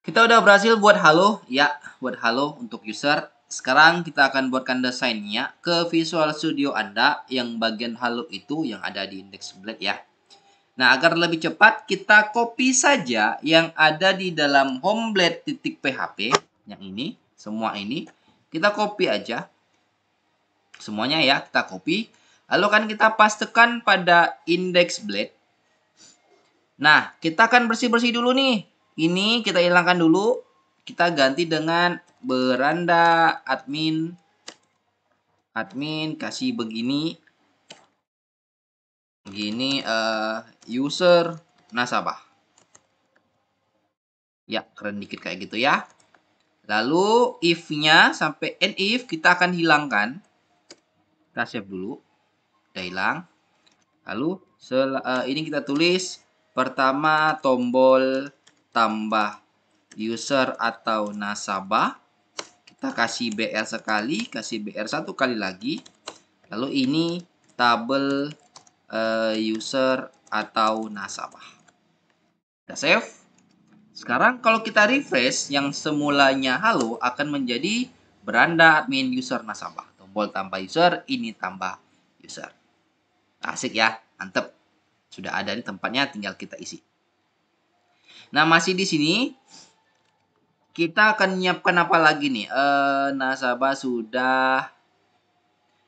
Kita udah berhasil buat halo, ya, buat halo untuk user. Sekarang kita akan buatkan desainnya ke Visual Studio Anda yang bagian halo itu yang ada di Index.Blade ya. Nah, agar lebih cepat, kita copy saja yang ada di dalam homeblade.php, yang ini, semua ini. Kita copy aja. Semuanya ya, kita copy. Lalu kan kita pastekan pada Index.Blade. Nah, kita akan bersih-bersih dulu nih. Ini kita hilangkan dulu. Kita ganti dengan beranda admin. Admin kasih begini. Begini user nasabah. Ya, keren dikit kayak gitu ya. Lalu if-nya sampai end if kita akan hilangkan. Kita save dulu. Udah hilang. Lalu ini kita tulis pertama tombol tambah user atau nasabah. Kita kasih BR sekali, kasih BR satu kali lagi. Lalu ini tabel user atau nasabah. Kita save. Sekarang kalau kita refresh, yang semulanya halo akan menjadi beranda admin user nasabah. Tombol tambah user, ini tambah user. Asik ya, mantep. Sudah ada di tempatnya, tinggal kita isi. Nah, masih di sini. Kita akan menyiapkan apa lagi nih? Nasabah sudah.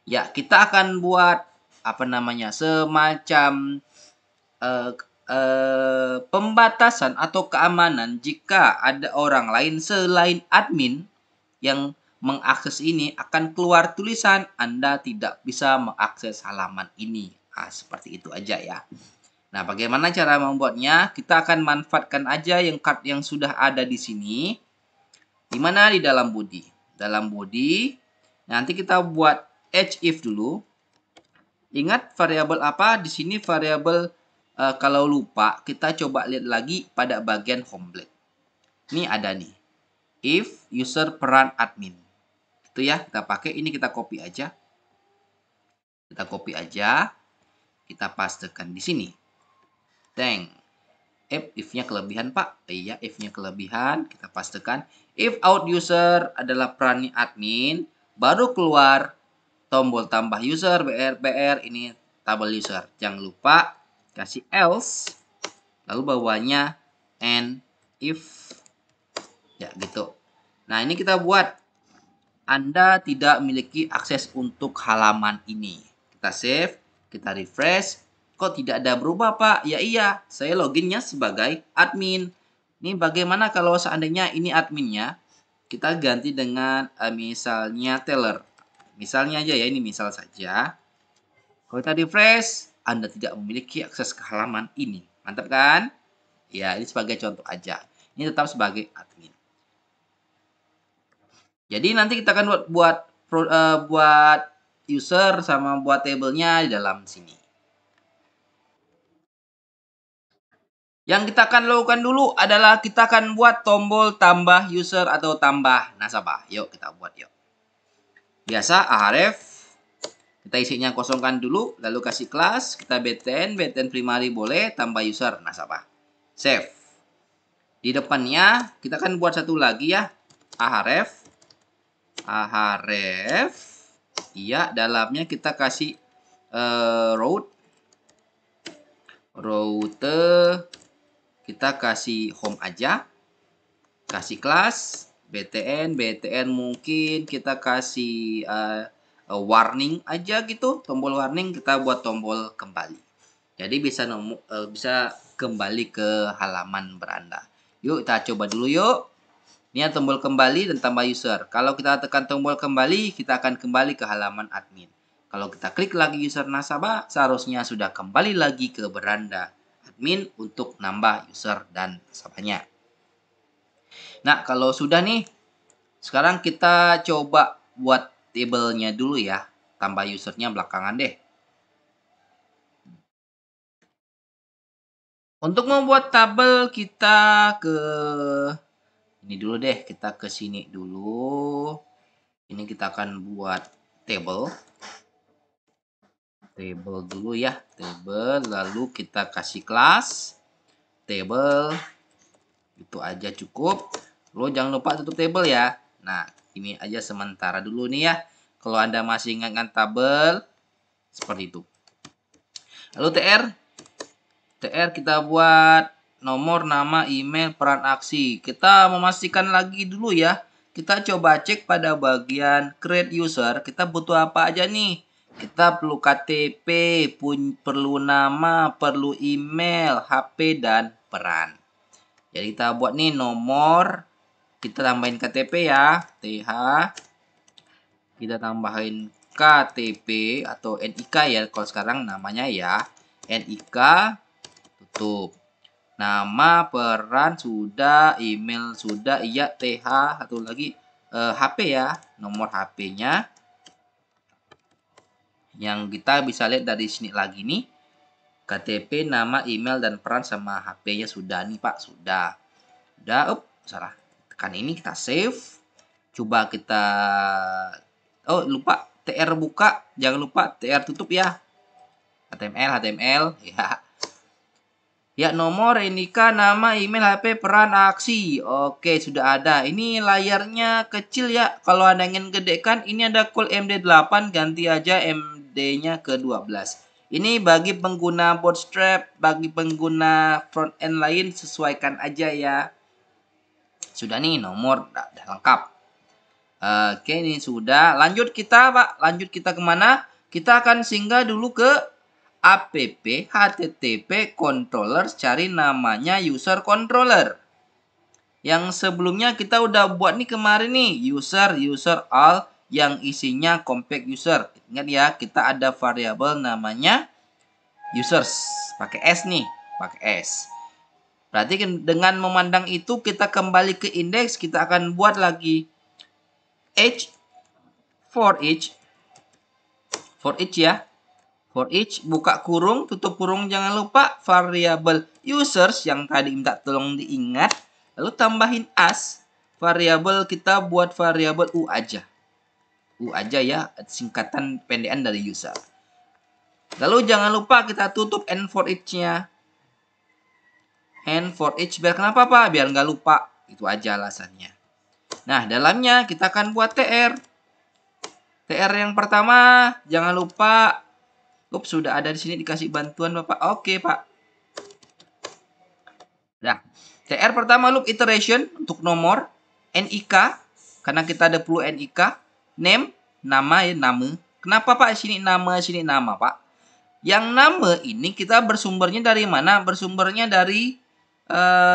Ya, kita akan buat apa namanya? Semacam pembatasan atau keamanan jika ada orang lain selain admin yang mengakses ini, akan keluar tulisan Anda tidak bisa mengakses halaman ini. Nah, seperti itu aja ya. Nah, bagaimana cara membuatnya? Kita akan manfaatkan aja yang sudah ada di sini. Di mana? Di dalam body. Dalam body, nanti kita buat if dulu. Ingat variabel apa? Di sini variabel kalau lupa, kita coba lihat lagi pada bagian homeblade. Ini ada nih. If user peran admin. Itu ya, kita pakai. Ini kita copy aja. Kita copy aja. Kita pastekan di sini. Teng. If-nya kelebihan, Pak. Iya, if-nya kelebihan. Kita pastekan. If out user adalah peran admin, baru keluar tombol tambah user, BR, ini tabel user. Jangan lupa kasih else. Lalu bawahnya and if. Ya, gitu. Nah, ini kita buat. Anda tidak memiliki akses untuk halaman ini. Kita save, kita refresh. Kok tidak ada berubah, Pak? Ya iya, saya loginnya sebagai admin. Ini bagaimana kalau seandainya ini adminnya? Kita ganti dengan misalnya teller. Misalnya aja ya, ini misal saja. Kalau kita refresh, Anda tidak memiliki akses ke halaman ini. Mantap kan? Ya, ini sebagai contoh aja. Ini tetap sebagai admin. Jadi nanti kita akan buat user sama buat tabelnya di dalam sini. Yang kita akan lakukan dulu adalah kita akan buat tombol tambah user atau tambah nasabah. Yuk kita buat yuk. Biasa ahref. Kita isinya kosongkan dulu, lalu kasih kelas, kita btn primary boleh, tambah user nasabah. Save. Di depannya kita akan buat satu lagi ya. Ahref. Iya, dalamnya kita kasih route kita kasih home aja, kasih kelas btn mungkin kita kasih warning aja gitu, tombol warning, kita buat tombol kembali. Jadi bisa kembali ke halaman beranda. Yuk kita coba dulu yuk. Ini tombol kembali dan tambah user. Kalau kita tekan tombol kembali, kita akan kembali ke halaman admin. Kalau kita klik lagi user nasabah, seharusnya sudah kembali lagi ke beranda admin untuk nambah user dan nasabahnya. Nah, kalau sudah nih, sekarang kita coba buat tabelnya dulu ya. Tambah usernya belakangan deh. Untuk membuat tabel, kita ke ini dulu deh, kita ke sini dulu. Ini kita akan buat table dulu ya, table, lalu kita kasih kelas table, itu aja cukup. Lo jangan lupa tutup tabel ya. Nah, ini aja sementara dulu nih ya. Kalau Anda masih ingat tabel, seperti itu. Lalu TR kita buat nomor, nama, email, peran aksi. Kita memastikan lagi dulu ya. Kita coba cek pada bagian create user. Kita butuh apa aja nih? Kita perlu KTP, perlu nama, perlu email, HP, dan peran. Jadi kita buat nih nomor. Kita tambahin KTP ya. TH. Kita tambahin KTP atau NIK ya. Kalau sekarang namanya ya. NIK. Tutup. Nama, peran sudah, email sudah, iya, TH, satu lagi HP ya, nomor HP-nya. Yang kita bisa lihat dari sini lagi nih, KTP, nama, email, dan peran sama HP-nya sudah nih Pak, sudah. Udah, salah. Tekan ini, kita save. Coba kita, lupa, TR buka, jangan lupa TR tutup ya. HTML, ya. Ya, nomor, NIK, nama, email, HP, peran, aksi. Oke, sudah ada. Ini layarnya kecil ya. Kalau Anda ingin gedekan, ini ada call MD8, ganti aja MD-nya ke 12. Ini bagi pengguna Bootstrap, bagi pengguna front end lain, sesuaikan aja ya. Sudah nih, nomor udah lengkap. Oke, ini sudah. Lanjut kita, Pak. Lanjut kita kemana? Kita akan singgah dulu ke app http controller, cari namanya user controller. Yang sebelumnya kita udah buat nih kemarin nih, user all yang isinya compact user. Ingat ya, kita ada variabel namanya users, pakai S nih, pakai S. Berarti dengan memandang itu kita kembali ke indeks, kita akan buat lagi for each ya. For each, buka kurung, tutup kurung, jangan lupa variabel users yang tadi minta tolong diingat. Lalu tambahin as, variabel kita buat variabel u aja. U aja ya, singkatan pendekan dari user. Lalu jangan lupa kita tutup and for each-nya. And for each, biar kenapa Pak? Biar nggak lupa. Itu aja alasannya. Nah, dalamnya kita akan buat TR. TR yang pertama, jangan lupa sudah ada di sini dikasih bantuan Bapak. Oke, Pak. Nah, TR pertama loop iteration untuk nomor, NIK, karena kita ada perlu NIK, name, nama ya, nama. Kenapa Pak sini nama, Pak? Yang nama ini kita bersumbernya dari mana? Bersumbernya dari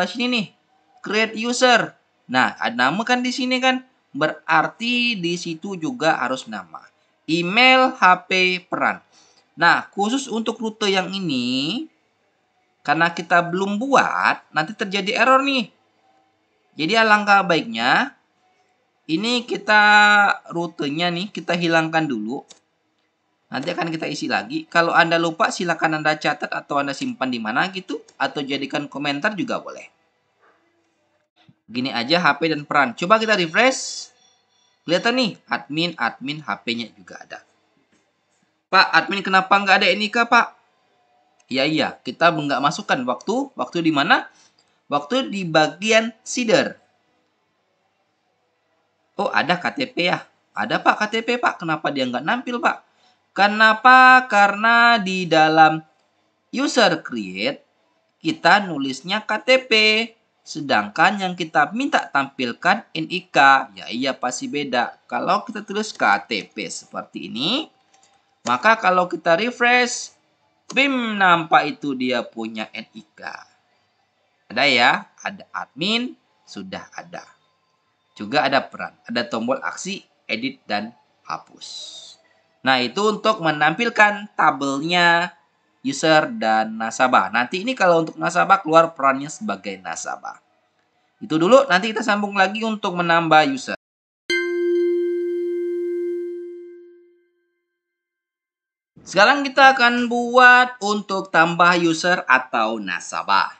sini nih, create user. Nah, ada nama kan di sini kan? Berarti di situ juga harus nama. Email, HP, peran. Nah, khusus untuk rute yang ini, karena kita belum buat, nanti terjadi error nih. Jadi alangkah baiknya, ini kita rutenya nih, kita hilangkan dulu. Nanti akan kita isi lagi. Kalau Anda lupa, silakan Anda catat atau Anda simpan di mana gitu. Atau jadikan komentar juga boleh. Gini aja HP dan peran. Coba kita refresh. Kelihatan nih, admin, HP-nya juga ada. Pak, admin kenapa nggak ada NIK, Pak? Iya, kita nggak masukkan waktu di mana? Waktu di bagian seeder. Oh, ada KTP ya? Ada Pak KTP Pak. Kenapa dia nggak nampil Pak? Kenapa? Karena di dalam user create kita nulisnya KTP. Sedangkan yang kita minta tampilkan NIK. Ya iya pasti beda. Kalau kita tulis KTP seperti ini, maka kalau kita refresh, bim, nampak itu dia punya NIK. Ada ya, ada admin, sudah ada. Juga ada peran, ada tombol aksi, edit, dan hapus. Nah, itu untuk menampilkan tabelnya user dan nasabah. Nanti ini kalau untuk nasabah keluar perannya sebagai nasabah. Itu dulu, nanti kita sambung lagi untuk menambah user. Sekarang kita akan buat untuk tambah user atau nasabah.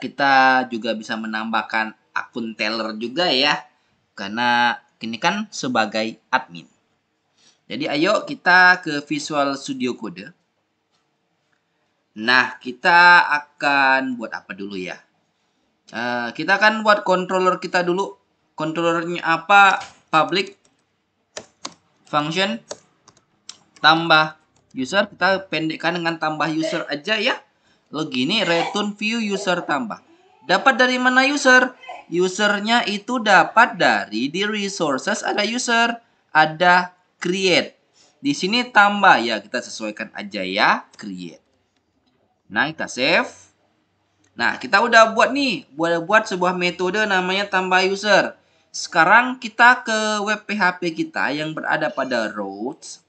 Kita juga bisa menambahkan akun teller juga ya. Karena ini kan sebagai admin. Jadi ayo kita ke Visual Studio Code. Nah, kita akan buat apa dulu ya? Kita akan buat controller kita dulu. Controllernya apa? Public function tambah user. Kita pendekkan dengan tambah user aja ya. Lalu gini, return view user tambah. Dapat dari mana user? Usernya itu dapat dari di resources ada user, ada create. Di sini tambah ya, kita sesuaikan aja ya, create. Nah, kita save. Nah, kita udah buat nih, buat sebuah metode namanya tambah user. Sekarang kita ke web PHP kita yang berada pada routes.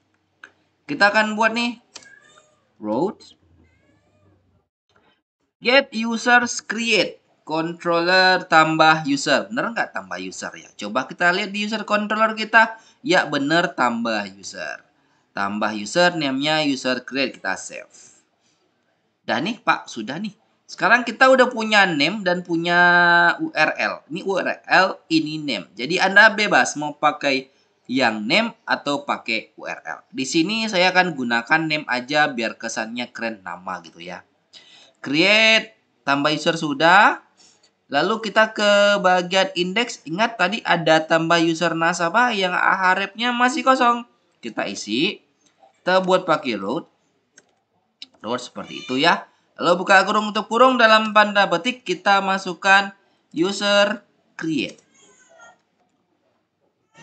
Kita akan buat nih routes get users create controller tambah user. Bener nggak tambah user ya? Coba kita lihat di user controller kita. Ya bener tambah user. Tambah user name-nya user create, kita save. Dan nih Pak, sudah nih. Sekarang kita udah punya name dan punya URL. Ini URL, ini name. Jadi Anda bebas mau pakai yang name atau pakai URL. Di sini saya akan gunakan name aja biar kesannya keren nama gitu ya. Create tambah user sudah. Lalu kita ke bagian index. Ingat tadi ada tambah user nasabah yang hrefnya masih kosong. Kita isi. Kita buat pakai root. Root seperti itu ya. Lalu buka kurung untuk kurung, dalam tanda petik kita masukkan user create.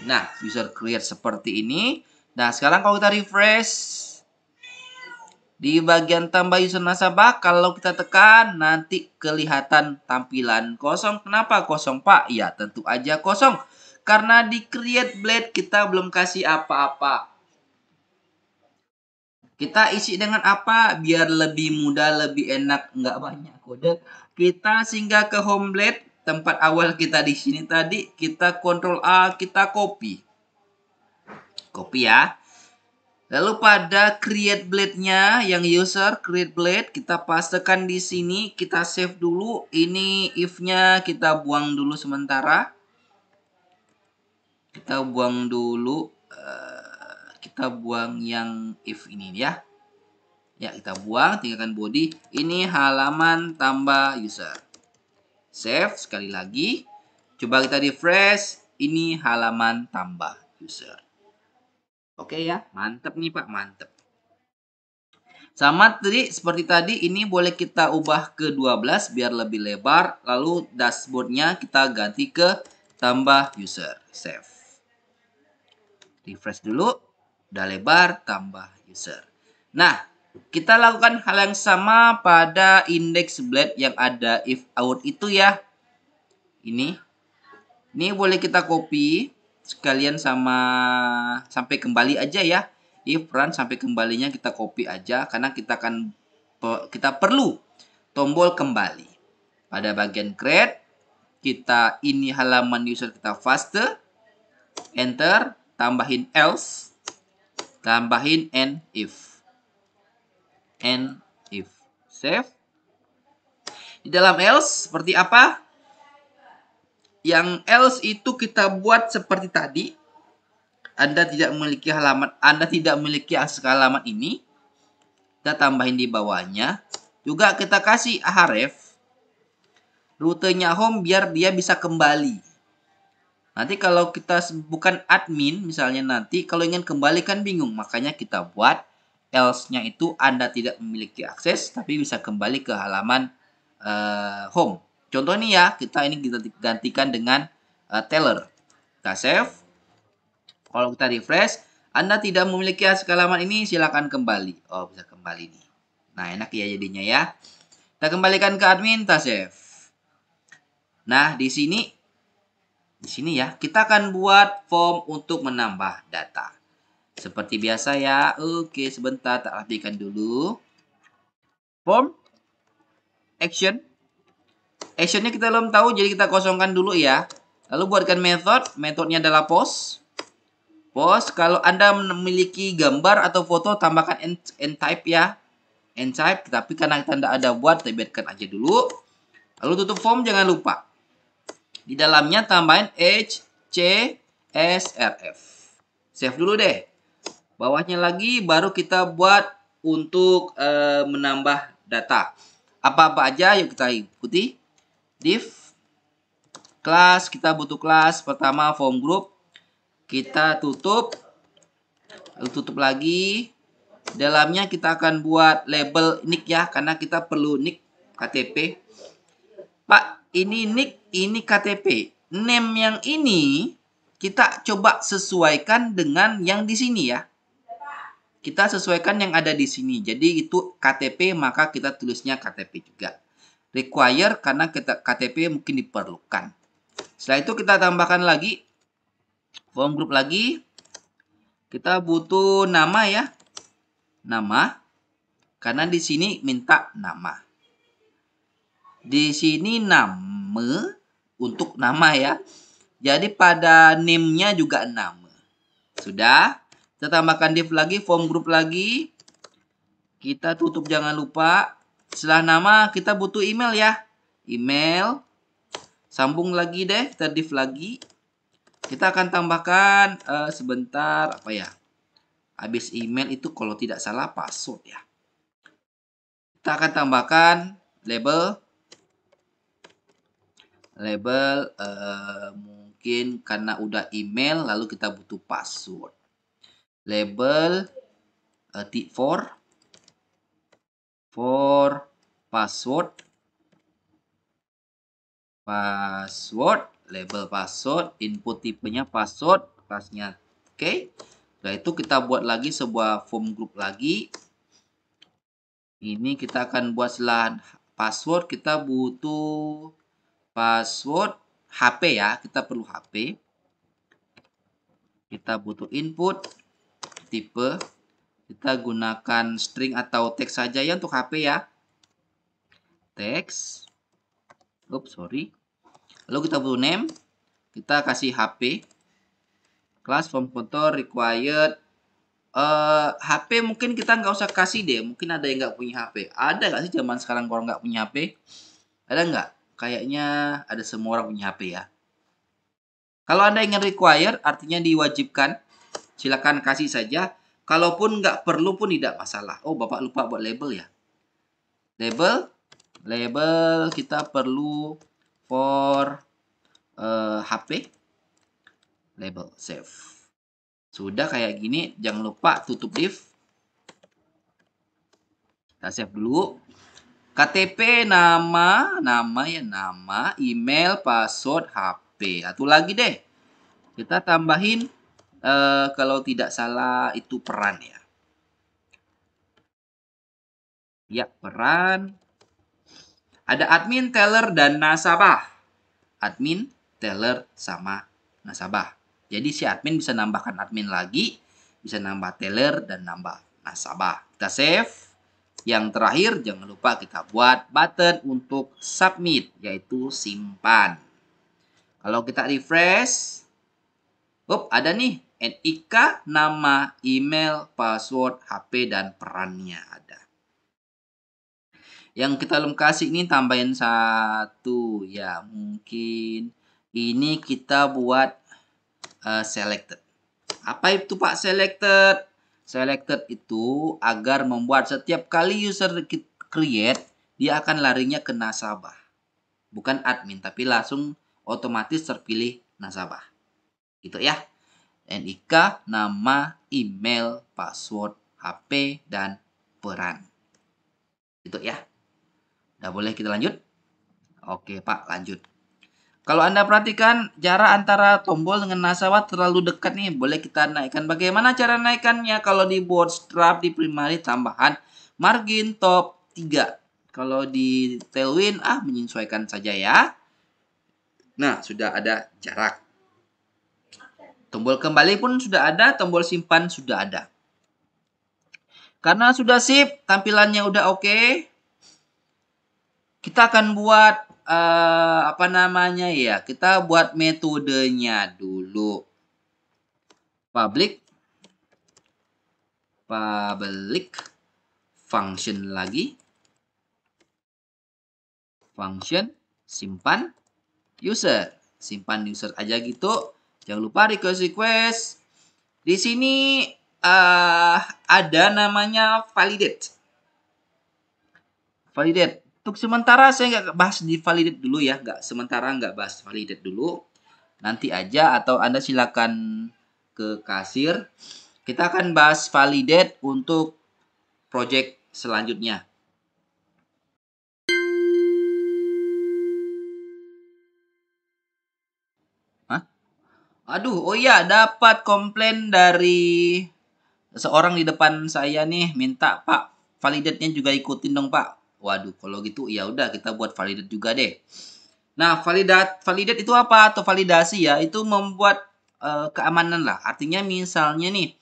Nah, user create seperti ini. Nah, sekarang kalau kita refresh di bagian tambah user nasabah, kalau kita tekan nanti kelihatan tampilan kosong. Kenapa kosong, Pak? Ya, tentu aja kosong. Karena di create blade kita belum kasih apa-apa. Kita isi dengan apa biar lebih mudah, lebih enak, nggak banyak kode. Kita singgah ke home blade, tempat awal kita di sini tadi, kita Ctrl A, kita copy. Copy ya. Lalu pada create blade-nya yang user create blade kita pastekan di sini, kita save dulu. Ini if-nya kita buang dulu sementara. Kita buang dulu, kita buang yang if ini ya. Ya, kita buang, tinggalkan body. Ini halaman tambah user. Save sekali lagi. Coba kita refresh. Ini halaman tambah user. Oke ya, mantap nih Pak, mantap. Sama tadi, seperti tadi, ini boleh kita ubah ke 12 biar lebih lebar. Lalu dashboardnya kita ganti ke tambah user. Save. Refresh dulu. Udah lebar, tambah user. Nah, kita lakukan hal yang sama pada index blade yang ada if out itu ya. Ini boleh kita copy sekalian sama sampai kembali aja ya. If run sampai kembalinya kita copy aja karena kita perlu tombol kembali. Pada bagian create kita ini halaman user kita faster. Enter, tambahin else, tambahin and if. And if. Save. Di dalam else seperti apa? Yang else itu kita buat seperti tadi. Anda tidak memiliki halaman, Anda tidak memiliki akses halaman ini. Kita tambahin di bawahnya. Juga kita kasih href rutenya home biar dia bisa kembali. Nanti kalau kita bukan admin misalnya nanti kalau ingin kembali kan bingung. Makanya kita buat else-nya itu Anda tidak memiliki akses tapi bisa kembali ke halaman home. Contoh nih ya, kita ini kita gantikan dengan teller. Kita save. Kalau kita refresh, Anda tidak memiliki akses halaman ini, silakan kembali. Oh, bisa kembali nih. Nah, enak ya jadinya ya. Kita kembalikan ke admin, kita save. Nah, di sini ya, kita akan buat form untuk menambah data. Seperti biasa ya. Oke, sebentar tak rapikan dulu. Form action. Actionnya kita belum tahu, jadi kita kosongkan dulu ya. Lalu buatkan method. Metodenya adalah post. Post, kalau Anda memiliki gambar atau foto, tambahkan end type ya. End type, tapi karena kita tidak ada buat, kita biarkan aja dulu. Lalu tutup form, jangan lupa. Di dalamnya tambahin HCSRF. Save dulu deh. Bawahnya lagi baru kita buat untuk menambah data. Apa-apa aja yuk kita ikuti. Div Kelas, kita butuh kelas. Pertama form group. Kita tutup. Lalu tutup lagi. Dalamnya kita akan buat label nick ya. Karena kita perlu nick KTP. Pak, ini nick, ini KTP. Name yang ini kita coba sesuaikan dengan yang di sini ya. Kita sesuaikan yang ada di sini. Jadi itu KTP, maka kita tulisnya KTP juga. Require karena KTP mungkin diperlukan. Setelah itu kita tambahkan lagi form group lagi. Kita butuh nama ya. Nama. Karena di sini minta nama. Di sini nama untuk nama ya. Jadi pada name-nya juga nama. Sudah. Kita tambahkan div lagi, form group lagi. Kita tutup jangan lupa. Setelah nama kita butuh email ya. Email. Sambung lagi deh, kita div lagi. Kita akan tambahkan sebentar apa ya? Habis email itu kalau tidak salah password ya. Kita akan tambahkan label. Label mungkin karena udah email lalu kita butuh password. Label for password. Label password, input tipenya password, kelasnya oke. Setelah itu kita buat lagi sebuah form group lagi. Ini kita akan buat setelah password, kita butuh password HP ya, kita perlu HP. Kita butuh input, tipe, kita gunakan string atau teks saja ya untuk HP ya. Teks. Lalu kita butuh name, kita kasih HP. Class from control required. HP mungkin kita nggak usah kasih deh. Mungkin ada yang nggak punya HP. Ada nggak sih zaman sekarang orang nggak punya HP? Ada nggak? Kayaknya ada semua orang punya HP ya. Kalau Anda ingin require, artinya diwajibkan. Silakan kasih saja. Kalaupun nggak perlu pun tidak masalah. Oh, Bapak lupa buat label ya. Label kita perlu for HP. Label save. Sudah kayak gini, jangan lupa tutup div. Kita save dulu. KTP, nama, email, password, HP. Satu lagi deh. Kita tambahin kalau tidak salah itu peran ya. Ya, peran. Ada admin, teller, dan nasabah. Admin, teller, sama nasabah. Jadi si admin bisa nambahkan admin lagi, bisa nambah teller, dan nambah nasabah. Kita save. Yang terakhir, jangan lupa kita buat button untuk submit, yaitu simpan. Kalau kita refresh, ada nih, NIK, nama, email, password, HP, dan perannya ada. Yang kita belum kasih ini tambahin satu, ya mungkin ini kita buat selected. Apa itu Pak selected? Selected itu agar membuat setiap kali user create, dia akan larinya ke nasabah. Bukan admin, tapi langsung otomatis terpilih nasabah. Gitu ya. NIK, nama, email, password, HP, dan peran. Gitu ya. Udah boleh kita lanjut? Oke Pak, lanjut. Kalau Anda perhatikan jarak antara tombol dengan nasabah terlalu dekat nih. Boleh kita naikkan. Bagaimana cara naikkannya? Kalau di Bootstrap di primary tambahan margin top 3. Kalau di Tailwind menyesuaikan saja ya. Nah, sudah ada jarak. Tombol kembali pun sudah ada, tombol simpan sudah ada. Karena sudah sip, tampilannya udah oke. Kita akan buat kita buat metodenya dulu. Public function lagi. Function simpan user. Simpan user aja gitu. Jangan lupa request. Di sini ada namanya validate. Untuk sementara saya nggak bahas di validate dulu ya, sementara nggak bahas validate dulu. Nanti aja atau Anda silakan ke kasir. Kita akan bahas validate untuk project selanjutnya. Hah? Aduh, oh iya, dapat komplain dari seorang di depan saya nih, minta Pak, validate-nya juga ikutin dong Pak. Waduh, kalau gitu ya udah kita buat validate juga deh. Nah, validate itu apa? Atau validasi ya, itu membuat keamanan lah. Artinya misalnya nih,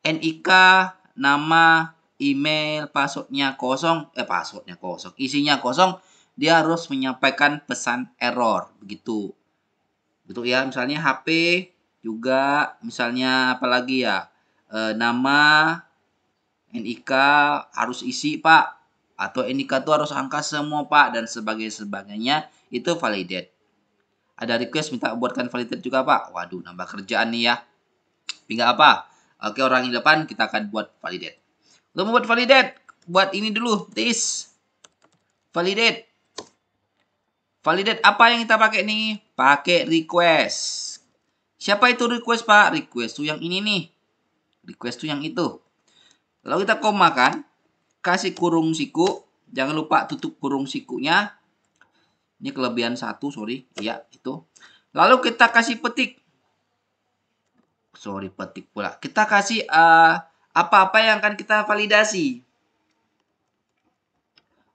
NIK, nama, email, passwordnya kosong, isinya kosong, dia harus menyampaikan pesan error, begitu. Betul ya, misalnya HP juga, misalnya apalagi ya, nama, NIK harus isi Pak, atau NIK itu harus angka semua Pak, dan sebagainya, itu validate. Ada request minta buatkan validate juga Pak. Waduh, nambah kerjaan nih ya. Tapi nggak apa. Oke, orang di depan kita akan buat validate. Untuk membuat validate, buat ini dulu, this. Validate. Validate apa yang kita pakai nih? Pakai request. Siapa itu request Pak? Request tuh yang ini nih. Request tuh yang itu. Lalu kita komakan, kasih kurung siku. Jangan lupa tutup kurung sikunya. Ini kelebihan satu, sorry. Iya, itu. Lalu kita kasih petik. Sorry, petik pula. Kita kasih apa-apa yang akan kita validasi.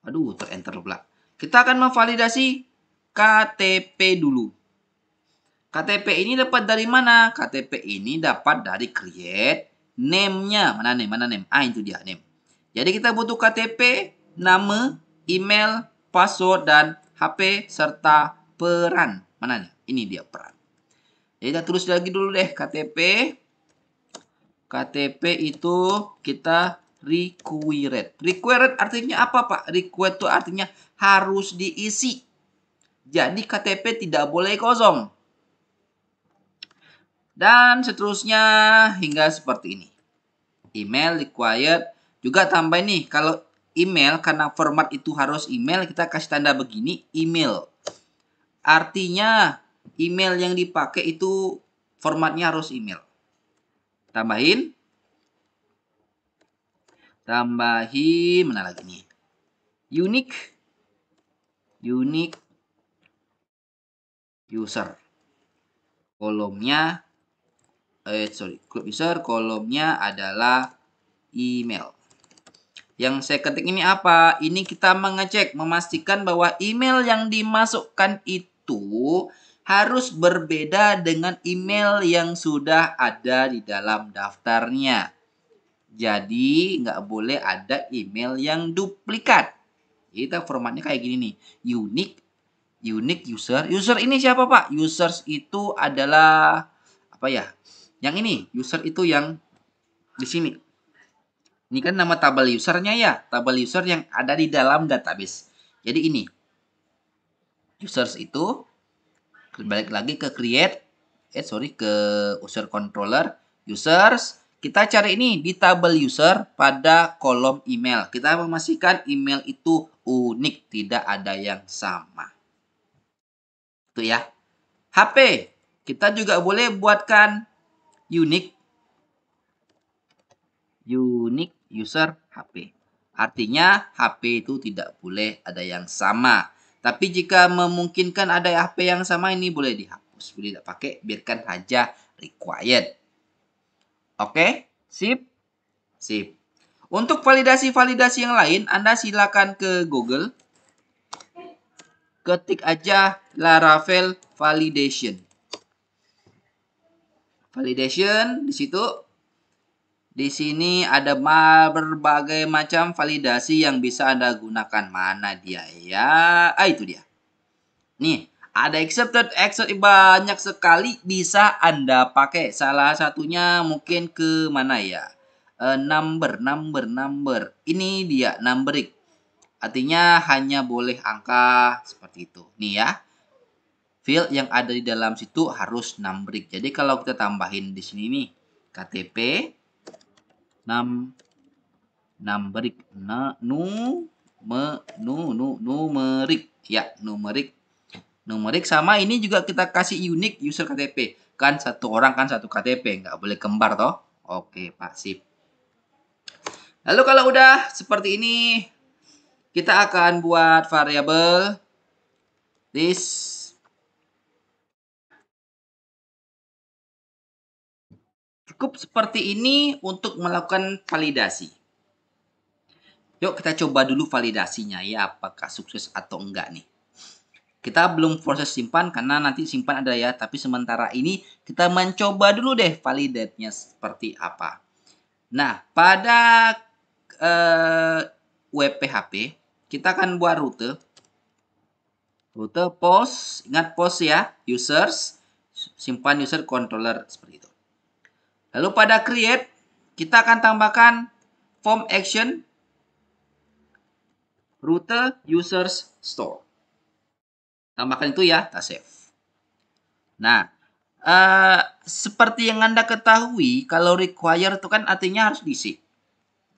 Aduh, ter-enter pula. Kita akan memvalidasi KTP dulu. KTP ini dapat dari mana? KTP ini dapat dari create name-nya. Mana name? Mana name? Ah, itu dia name. Jadi kita butuh KTP, nama, email, password, dan HP, serta peran. Mana nih? Ini dia peran. Jadi kita tulis lagi dulu deh KTP. KTP itu kita required. Required artinya apa Pak? Required itu artinya harus diisi. Jadi KTP tidak boleh kosong. Dan seterusnya hingga seperti ini. Email required. Juga tambah nih, kalau email karena format itu harus email, kita kasih tanda begini, email. Artinya email yang dipakai itu formatnya harus email. Tambahin. Mana lagi nih? Unique user. Kolomnya group user, kolomnya adalah email. Yang saya ketik ini apa? Ini kita mengecek, memastikan bahwa email yang dimasukkan itu harus berbeda dengan email yang sudah ada di dalam daftarnya. Jadi, nggak boleh ada email yang duplikat. Kita formatnya kayak gini nih. Unique user. User ini siapa, Pak? Users itu adalah apa ya? Yang ini, user itu yang di sini. Ini kan nama tabel usernya ya, tabel user yang ada di dalam database. Jadi ini, users itu balik lagi ke create, ke user controller, users. Kita cari ini di tabel user pada kolom email. Kita memastikan email itu unik, tidak ada yang sama. Itu ya. HP, kita juga boleh buatkan unique user HP. Artinya HP itu tidak boleh ada yang sama. Tapi jika memungkinkan ada HP yang sama, ini boleh dihapus. Boleh tidak pakai, biarkan saja required. Oke, sip. Sip. Untuk validasi-validasi yang lain, Anda silakan ke Google. Ketik aja Laravel validation. Validation di situ. Di sini ada berbagai macam validasi yang bisa Anda gunakan. Mana dia ya? Itu dia. Nih, ada accepted banyak sekali bisa Anda pakai. Salah satunya mungkin ke mana ya? Number. Ini dia numbering. Artinya hanya boleh angka seperti itu. Nih ya. Field yang ada di dalam situ harus numbering. Jadi kalau kita tambahin di sini nih KTP numbering Numerik. Ya, numerik. Numerik sama ini juga kita kasih unique user KTP. Kan satu orang kan satu KTP, nggak boleh kembar toh. Oke, Pak, sip. Lalu kalau udah seperti ini, kita akan buat variabel this. Cukup seperti ini untuk melakukan validasi. Yuk kita coba dulu validasinya ya, apakah sukses atau enggak nih. Kita belum proses simpan karena nanti simpan ada ya, tapi sementara ini kita mencoba dulu deh validate-nya seperti apa. Nah, pada web PHP, kita akan buat rute. Rute post, ingat post ya, users, simpan user controller seperti itu. Lalu pada create, kita akan tambahkan form action rute users store. Tambahkan itu ya, kita save. Nah, seperti yang Anda ketahui, kalau require itu kan artinya harus diisi.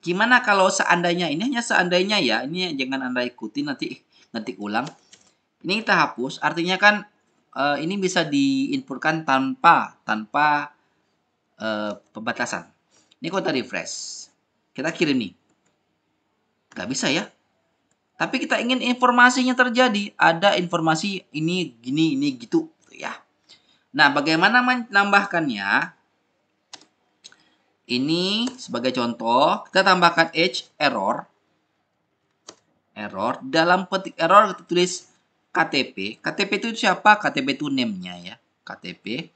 Gimana kalau seandainya, ini hanya seandainya ya, ini jangan Anda ikuti nanti ngetik ulang. Ini kita hapus, artinya kan ini bisa diinputkan tanpa pembatasan. Ini kalau kita refresh, kita kirim nih. Nggak bisa ya. Tapi kita ingin informasinya terjadi. Ada informasi ini, gini, ini, gitu. Ya. Nah, bagaimana menambahkannya? Ini sebagai contoh, kita tambahkan edge error. Error. Dalam petik error kita tulis KTP. KTP itu siapa? KTP itu name-nya ya. KTP.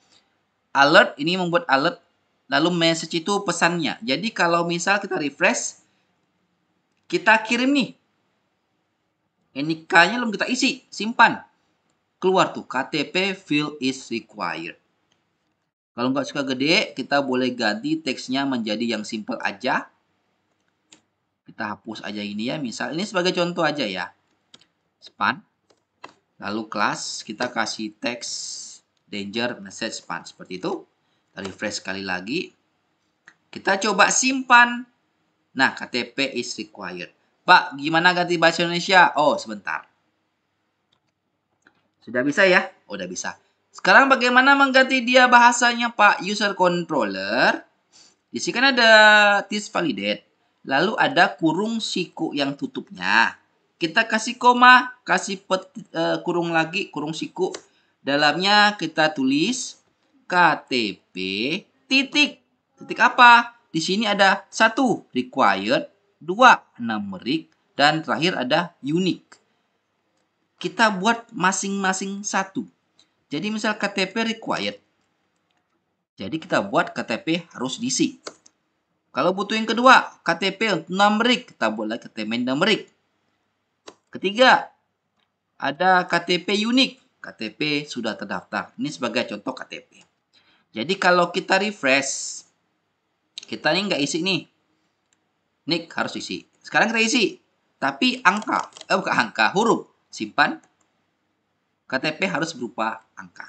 Alert, ini membuat alert. Lalu message itu pesannya. Jadi kalau misal kita refresh, kita kirim nih. Ini K-nya belum kita isi, simpan. Keluar tuh, KTP field is required. Kalau nggak suka gede, kita boleh ganti teksnya menjadi yang simple aja. Kita hapus aja ini ya, misal. Ini sebagai contoh aja ya. Span. Lalu kelas, kita kasih teks danger message span. Seperti itu. Kita refresh sekali lagi. Kita coba simpan. Nah, KTP is required. Pak, gimana ganti bahasa Indonesia? Oh, sebentar. Sudah bisa ya? Oh, udah bisa. Sekarang bagaimana mengganti dia bahasanya, Pak? User controller. Di sini kan ada this validate. Lalu ada kurung siku yang tutupnya. Kita kasih koma, kasih kurung lagi, kurung siku. Dalamnya kita tulis KTP titik. Titik apa? Di sini ada 1 required, 2 numeric, dan terakhir ada unique. Kita buat masing-masing satu. Jadi misal KTP required. Jadi kita buat KTP harus diisi. Kalau butuh yang kedua, KTP numeric, kita buat lagi KTP numeric. Ketiga, ada KTP unik. KTP sudah terdaftar. Ini sebagai contoh KTP. Jadi kalau kita refresh, kita nih nggak isi nih. Nik harus isi. Sekarang kita isi. Tapi angka, bukan angka, huruf. Simpan. KTP harus berupa angka.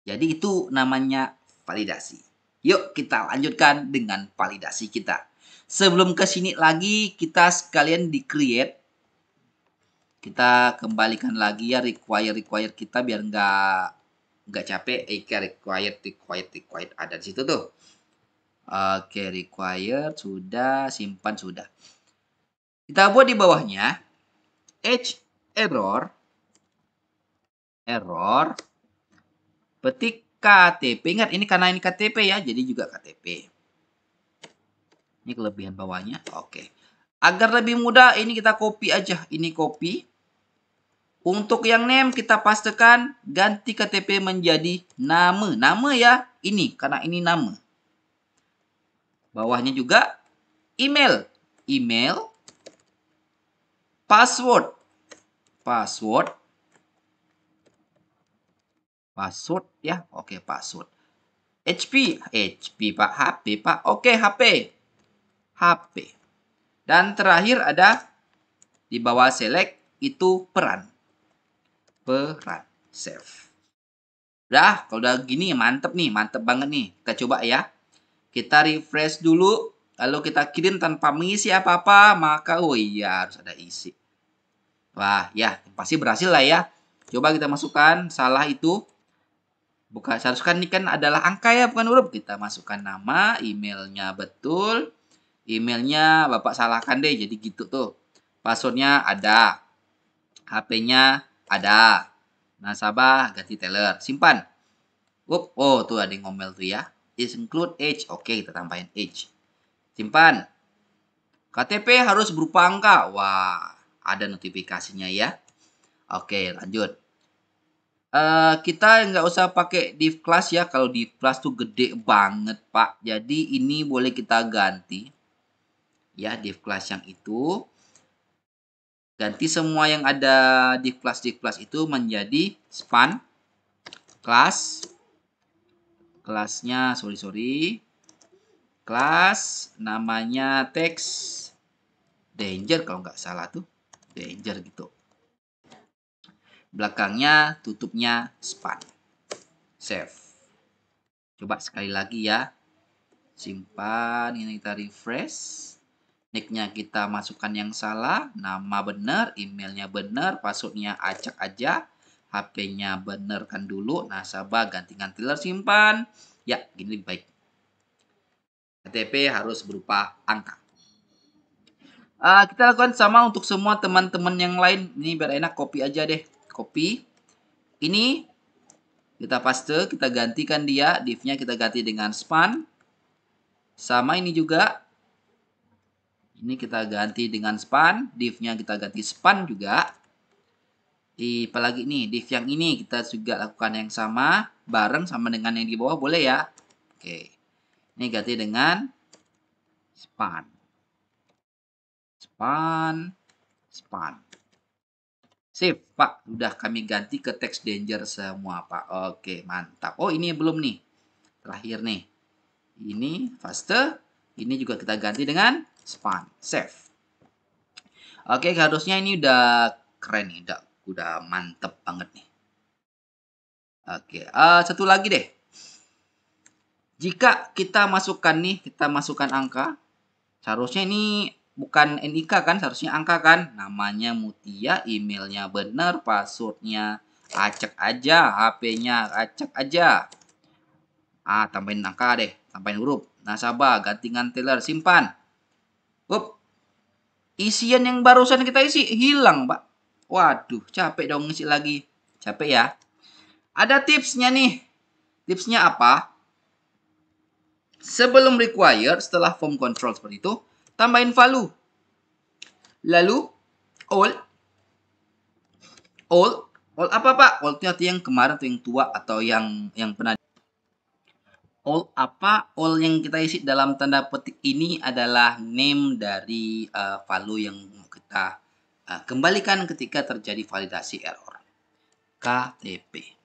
Jadi itu namanya validasi. Yuk kita lanjutkan dengan validasi kita. Sebelum ke sini lagi, kita sekalian di create. Kita kembalikan lagi ya require kita biar nggak capek. Required ada di situ tuh. Oke, required sudah, simpan sudah. Kita buat di bawahnya edge error petik KTP. Ingat ini karena ini KTP ya, jadi juga KTP. Ini kelebihan bawahnya. Oke. Agar lebih mudah ini kita copy aja. Ini copy. Untuk yang name kita pastekan ganti KTP menjadi nama. Nama ya ini karena ini nama. Bawahnya juga email. Email. Password. Password ya. Oke, password. HP Pak. HP Pak. Oke, HP. Dan terakhir ada di bawah select itu peran. Save. Udah, kalau udah gini mantep nih, mantep banget nih. Kita coba ya. Kita refresh dulu, lalu kita kirim tanpa mengisi apa-apa, maka oh iya harus ada isi. Wah, ya, pasti berhasil lah ya. Coba kita masukkan salah itu. Bukan seharusnya ini kan adalah angka ya, bukan huruf. Kita masukkan nama, emailnya betul. Emailnya Bapak salahkan deh, jadi gitu tuh. Passwordnya ada. HP-nya ada. Nasabah ganti teller. Simpan. Oh, tuh ada yang ngomel tuh ya. Is include age. Oke, kita tambahin age. Simpan. KTP harus berupa angka. Wah, ada notifikasinya ya. Oke, lanjut. Kita nggak usah pakai div class ya. Kalau div class tuh gede banget, Pak. Jadi ini boleh kita ganti. Ya, div class yang itu. Ganti semua yang ada div class itu menjadi span class. Kelasnya, sorry. Kelas namanya text danger kalau nggak salah tuh. Danger gitu. Belakangnya tutupnya span. Save. Coba sekali lagi ya. Simpan, ini kita refresh. Nicknya kita masukkan yang salah, nama benar, emailnya benar, passwordnya acak aja, HP-nya benerkan dulu, nasabah ganti teller simpan. Ya, gini lebih baik. KTP harus berupa angka. Kita lakukan sama untuk semua teman-teman yang lain. Ini biar enak, copy aja deh. Copy. Ini kita paste, kita gantikan dia, div-nya kita ganti dengan span. Sama ini juga. Ini kita ganti dengan span, div-nya kita ganti span juga. Apalagi nih, div yang ini kita juga lakukan yang sama, bareng sama dengan yang di bawah, boleh ya? Oke. Ini ganti dengan span. Span. Span. Sip, Pak. Udah kami ganti ke text danger semua, Pak. Oke, mantap. Oh, ini belum nih. Terakhir nih. Ini faster. Ini juga kita ganti dengan span. Save. Oke, harusnya ini udah keren nih. Udah mantep banget nih. Oke, satu lagi deh. Jika kita masukkan nih, kita masukkan angka. Seharusnya ini bukan NIK kan, seharusnya angka kan. Namanya Mutia, emailnya bener, passwordnya acak aja, HP-nya acak aja. Tambahin angka deh, tambahin huruf. Nasabah, gantingan teller, simpan. Up, isian yang barusan kita isi hilang, Pak. Waduh, capek dong ngisi lagi. Capek ya. Ada tipsnya nih. Tipsnya apa? Sebelum required, setelah form control seperti itu, tambahin value. Lalu, all apa Pak? All itu artinya yang kemarin atau yang tua atau yang pernah. All apa? All yang kita isi dalam tanda petik ini adalah name dari value yang kita kembalikan ketika terjadi validasi error. KTP.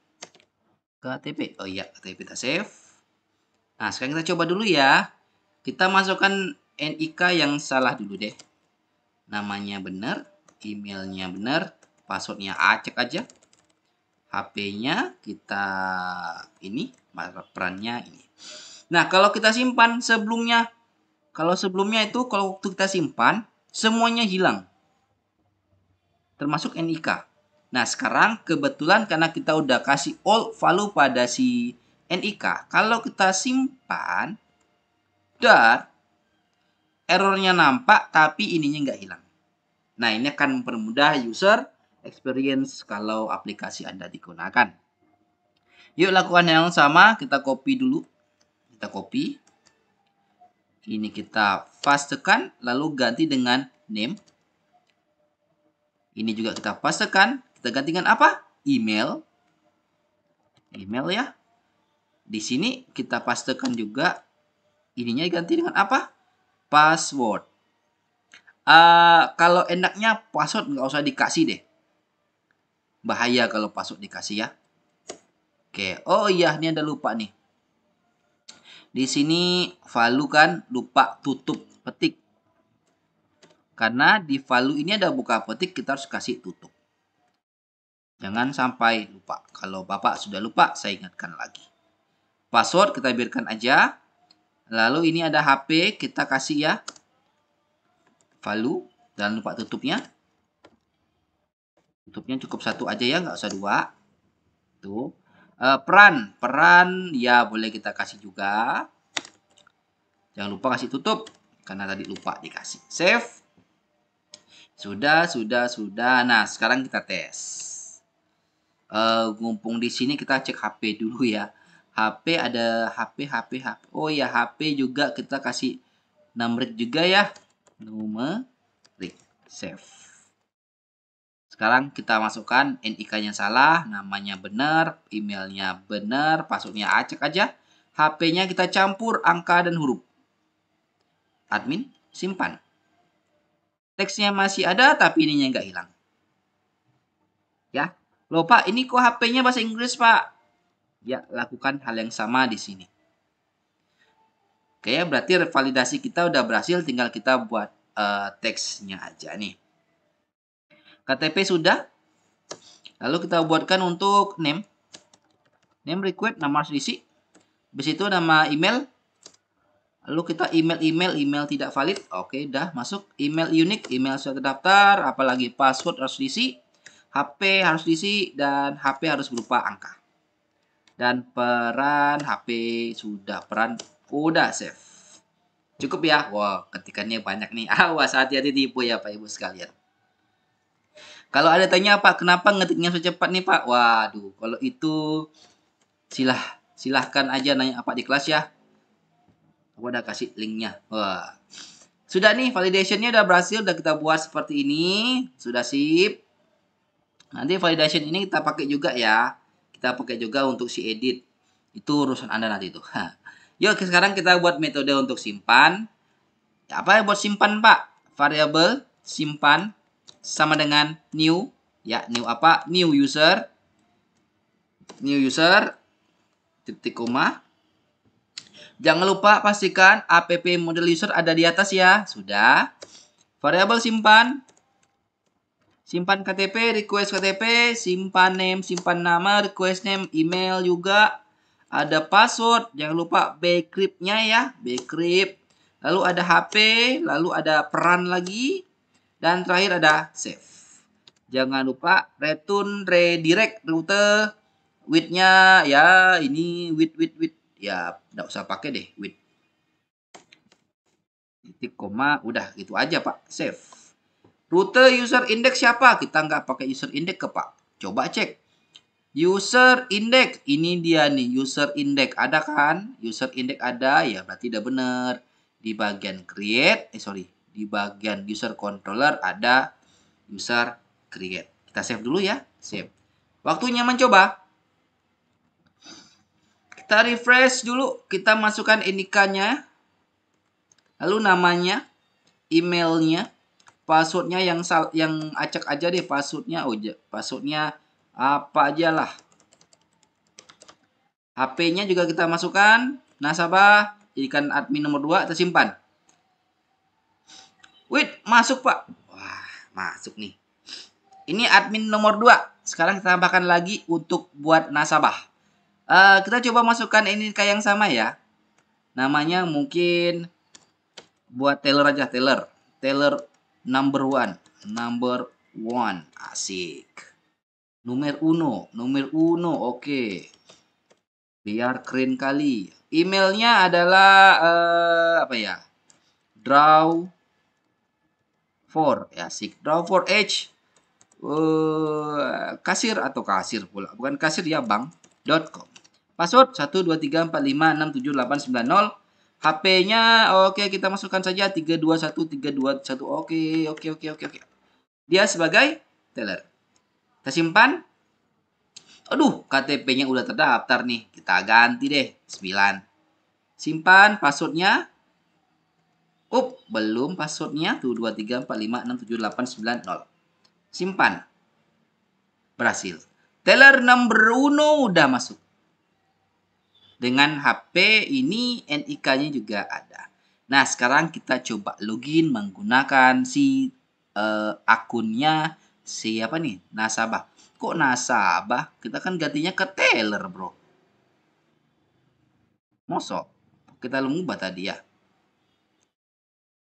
KTP. Oh iya, KTP kita save. Nah, sekarang kita coba dulu ya. Kita masukkan NIK yang salah dulu deh. Namanya benar, emailnya benar, passwordnya acak aja. HP-nya kita ini, perannya ini. Nah, kalau kita simpan sebelumnya, kalau waktu kita simpan, semuanya hilang. Termasuk NIK. Nah, sekarang kebetulan karena kita udah kasih all value pada si NIK, kalau kita simpan, dan errornya nampak, tapi ininya nggak hilang. Nah, ini akan mempermudah user experience kalau aplikasi Anda digunakan. Yuk lakukan yang sama, kita copy dulu. Kita copy. Ini kita pastekan, lalu ganti dengan name. Ini juga kita pastekan, kita ganti dengan apa? Email. Email ya. Di sini kita pastekan juga, ininya ganti dengan apa? Password. Kalau enaknya password nggak usah dikasih deh. Bahaya kalau password dikasih ya. Oke, oh iya, ini ada lupa nih. Di sini value kan lupa tutup petik. Karena di value ini ada buka petik, kita harus kasih tutup. Jangan sampai lupa. Kalau Bapak sudah lupa, saya ingatkan lagi. Password kita biarkan aja. Lalu ini ada HP, kita kasih ya. Value, dan lupa tutupnya. Tutupnya cukup satu aja ya, nggak usah dua. Tuh. Peran ya boleh kita kasih juga. Jangan lupa kasih tutup karena tadi lupa dikasih. Save. Sudah. Nah, sekarang kita tes. Ngumpung di sini kita cek HP dulu ya. HP ada HP. Oh ya, HP juga kita kasih numeric juga ya. Numeric. Save. Sekarang kita masukkan NIK-nya salah, namanya benar, emailnya benar, passwordnya acak aja. HP-nya kita campur angka dan huruf. Admin, simpan. Teksnya masih ada, tapi ininya nggak hilang. Ya, loh Pak, ini kok HP-nya bahasa Inggris Pak? Ya, lakukan hal yang sama di sini. Oke, berarti validasi kita udah berhasil, tinggal kita buat teksnya aja nih. KTP sudah. Lalu kita buatkan untuk name. Name request, nama harus diisi. Habis itu nama email. Lalu kita email tidak valid. Oke, udah masuk. Email unik, email sudah terdaftar. Apalagi password harus diisi. HP harus diisi. Dan HP harus berupa angka. Dan peran HP sudah peran. Udah save. Cukup ya. Wow, ketikannya banyak nih. Awas, hati-hati tipu ya Pak Ibu sekalian. Kalau ada tanya Pak, kenapa ngetiknya so cepat nih Pak? Waduh, kalau itu silahkan aja nanya apa di kelas ya. Aku udah kasih linknya. Wah. Sudah nih, validationnya udah berhasil. Udah kita buat seperti ini. Sudah sip. Nanti validation ini kita pakai juga ya. Kita pakai juga untuk si edit. Itu urusan Anda nanti tuh. Yuk, sekarang kita buat metode untuk simpan. Apa yang buat simpan, Pak? Variable simpan sama dengan new. Ya, new apa? New user. New user. Titik koma. Jangan lupa pastikan app model user ada di atas ya. Sudah. Variabel simpan. Simpan KTP, request KTP, simpan name, simpan nama, request name, email juga. Ada password, jangan lupa bcrypt-nya ya, bcrypt. Lalu ada HP, lalu ada peran lagi. Dan terakhir ada save. Jangan lupa return redirect rute with-nya ya, ini with. Ya, enggak usah pakai deh with. Titik koma, udah gitu aja Pak, save. Rute user index siapa? Kita nggak pakai user index ke Pak. Coba cek. User index, ini dia nih, user index. Ada kan? User index ada, ya berarti udah bener. Di bagian create, di bagian user controller ada user create. Kita save dulu ya, save. Waktunya mencoba. Kita refresh dulu, kita masukkan NIK-nya. Lalu namanya, emailnya, passwordnya yang acak aja deh passwordnya. Oh, passwordnya apa aja lah. HP-nya juga kita masukkan. Nasabah, jadikan admin nomor 2, tersimpan. Wait, masuk Pak. Wah, masuk nih. Ini admin nomor 2. Sekarang kita tambahkan lagi untuk buat nasabah. Kita coba masukkan ini kayak yang sama ya. Namanya mungkin buat teller aja, teller. Teller number 1. Number 1. Asik. Nomor uno. Oke. Biar keren kali. Emailnya adalah apa ya? Draw for ya, asik. Draw for H. Kasir atau kasir pula. Bukan kasir ya, bank.com. Password 12345678890. HP-nya oke, kita masukkan saja 321321. Oke. Dia sebagai teller. Kita simpan. Aduh, KTP-nya udah terdaftar nih. Kita ganti deh, 9. Simpan passwordnya. Belum passwordnya. Tuh, 234567890. Simpan. Berhasil. Teller number 1 udah masuk. Dengan HP ini NIK-nya juga ada. Nah, sekarang kita coba login menggunakan si akunnya siapa nih? Nasabah. Kok nasabah? Kita kan gantinya ke teller, bro. Mosok. Kita ubah tadi ya.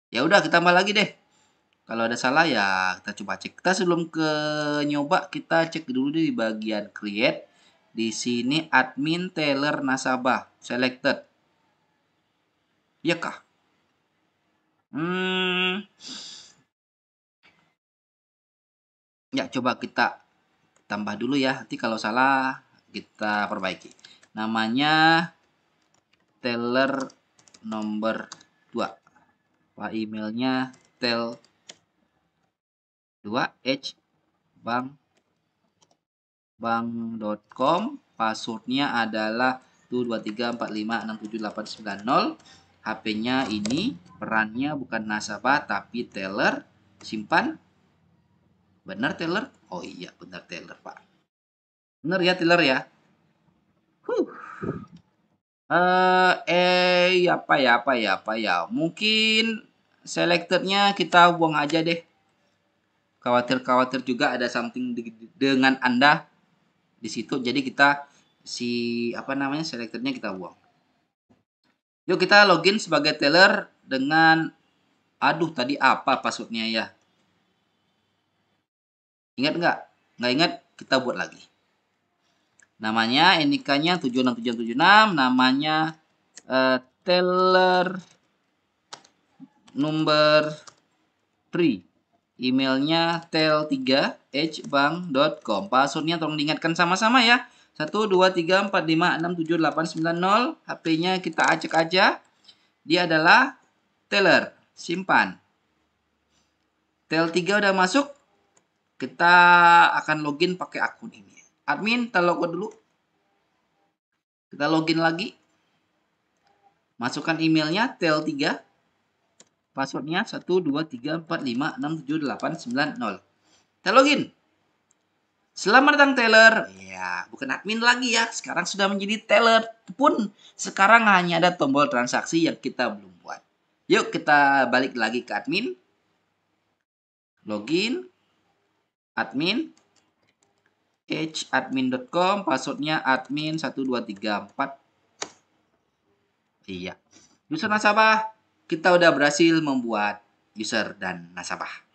Ya udah, kita tambah lagi deh. Kalau ada salah ya kita coba cek. Kita sebelum ke nyoba, kita cek dulu di bagian create. Di sini admin teller nasabah selected. Iya kah? Ya coba kita tambah dulu ya. Nanti kalau salah kita perbaiki. Namanya teller nomor 2. Pak emailnya tel 2h bank.com, passwordnya adalah 123456789. HP-nya ini perannya bukan nasabah tapi teller. Simpan. Benar teller? Oh iya benar teller Pak. Benar ya teller ya. Apa ya. Mungkin selectednya kita buang aja deh. Khawatir juga ada something dengan Anda di situ. Jadi kita selectednya kita buang. Yuk kita login sebagai teller dengan tadi apa passwordnya ya? Ingat nggak? Nggak ingat, kita buat lagi. Namanya NIK-nya 76776, namanya teller number 3. Emailnya tel3hbank.com. Passwordnya tolong diingatkan sama-sama ya. 123456789. HP-nya kita acak aja. Dia adalah teller. Simpan. Tel3 udah masuk. Kita akan login pakai akun ini. Admin, kita logout dulu. Kita login lagi. Masukkan emailnya tel3. Passwordnya 123456789. Kita login. Selamat datang teller. Ya, bukan admin lagi ya. Sekarang sudah menjadi teller. Pun sekarang hanya ada tombol transaksi yang kita belum buat. Yuk kita balik lagi ke admin. Login. Admin. admin.com, passwordnya admin 1234. Iya. User nasabah, kita udah berhasil membuat user dan nasabah.